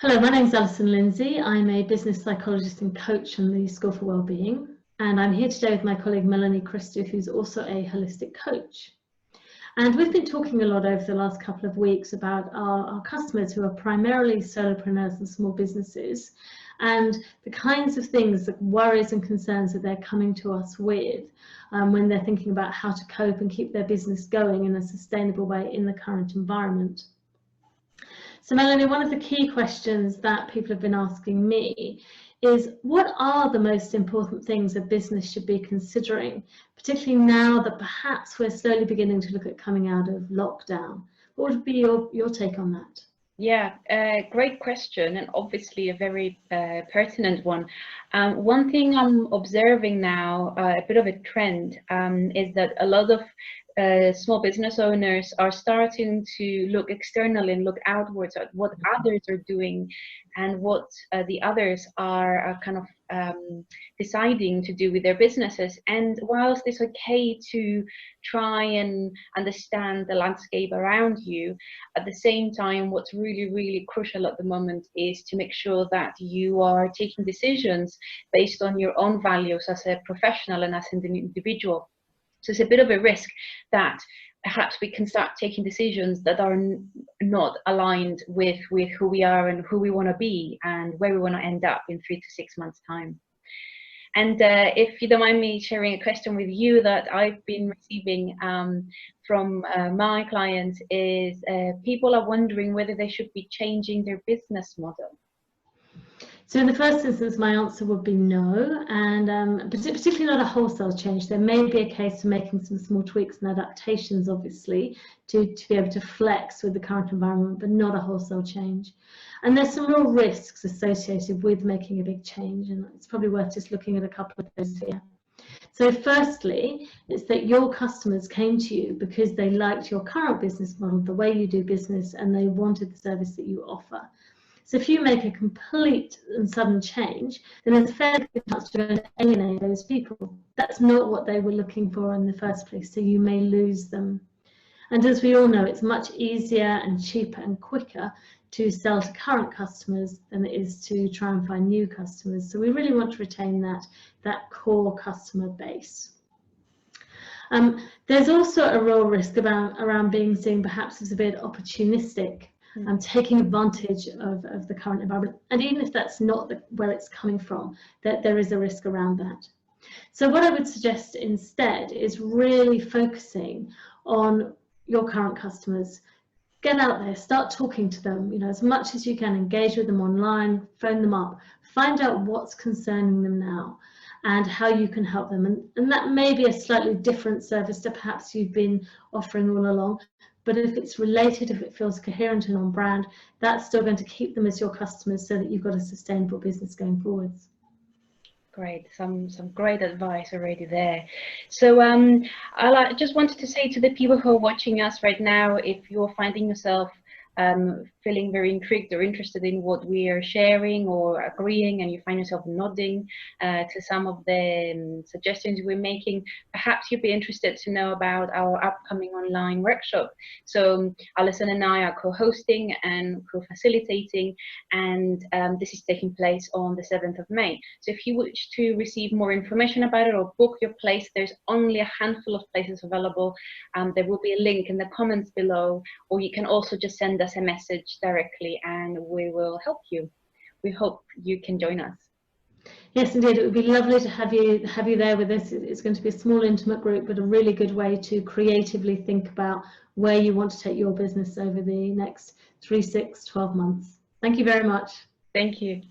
Hello, my name is Allison Lindsey. I'm a business psychologist and coach from the School for Wellbeing, and I'm here today with my colleague Melanie Christou, who's also a holistic coach. And we've been talking a lot over the last couple of weeks about our customers who are primarily solopreneurs and small businesses, and the kinds of things, the worries and concerns that they're coming to us with when they're thinking about how to cope and keep their business going in a sustainable way in the current environment. So Melanie, one of the key questions that people have been asking me is, what are the most important things a business should be considering, particularly now that perhaps we're slowly beginning to look at coming out of lockdown? What would be your take on that? Yeah, great question, and obviously a very pertinent one. One thing I'm observing now, a bit of a trend, is that a lot of small business owners are starting to look externally and look outwards at what others are doing and what the others are kind of deciding to do with their businesses. And whilst it's okay to try and understand the landscape around you, at the same time, what's really, really crucial at the moment is to make sure that you are taking decisions based on your own values as a professional and as an individual. So it's a bit of a risk that perhaps we can start taking decisions that are not aligned with who we are and who we want to be and where we want to end up in 3 to 6 months' time. And if you don't mind me sharing a question with you that I've been receiving from my clients is people are wondering whether they should be changing their business model. So in the first instance, my answer would be no, and particularly not a wholesale change. There may be a case for making some small tweaks and adaptations, obviously, to be able to flex with the current environment, but not a wholesale change. And there's some real risks associated with making a big change, and it's probably worth just looking at a couple of those here. So firstly, it's that your customers came to you because they liked your current business model, the way you do business, and they wanted the service that you offer. So if you make a complete and sudden change, then there's a fair chance you're going to alienate those people. That's not what they were looking for in the first place, so you may lose them. And as we all know, it's much easier and cheaper and quicker to sell to current customers than it is to try and find new customers. So we really want to retain that core customer base. There's also a real risk around being seen perhaps as a bit opportunistic. Taking advantage of the current environment, and even if that's not where it's coming from, that there is a risk around that. So what I would suggest instead is really focusing on your current customers. Get out there, start talking to them, as much as you can. Engage with them online, phone them up, find out what's concerning them now and how you can help them. And that may be a slightly different service to perhaps you've been offering all along. But if it's related, if it feels coherent and on brand, that's still going to keep them as your customers so that you've got a sustainable business going forwards. Great, some great advice already there. So I just wanted to say to the people who are watching us right now, if you're finding yourself feeling very intrigued or interested in what we are sharing or agreeing, and you find yourself nodding to some of the suggestions we're making, perhaps you'd be interested to know about our upcoming online workshop. So Alison and I are co-hosting and co-facilitating, and this is taking place on the 7th of May. So if you wish to receive more information about it or book your place, there's only a handful of places available. There will be a link in the comments below, or you can also just send us a message directly and we will help you. We hope you can join us. Yes, indeed. It would be lovely to have you there with us. It's going to be a small, intimate group, but a really good way to creatively think about where you want to take your business over the next 3, 6, 12 months. Thank you very much. Thank you.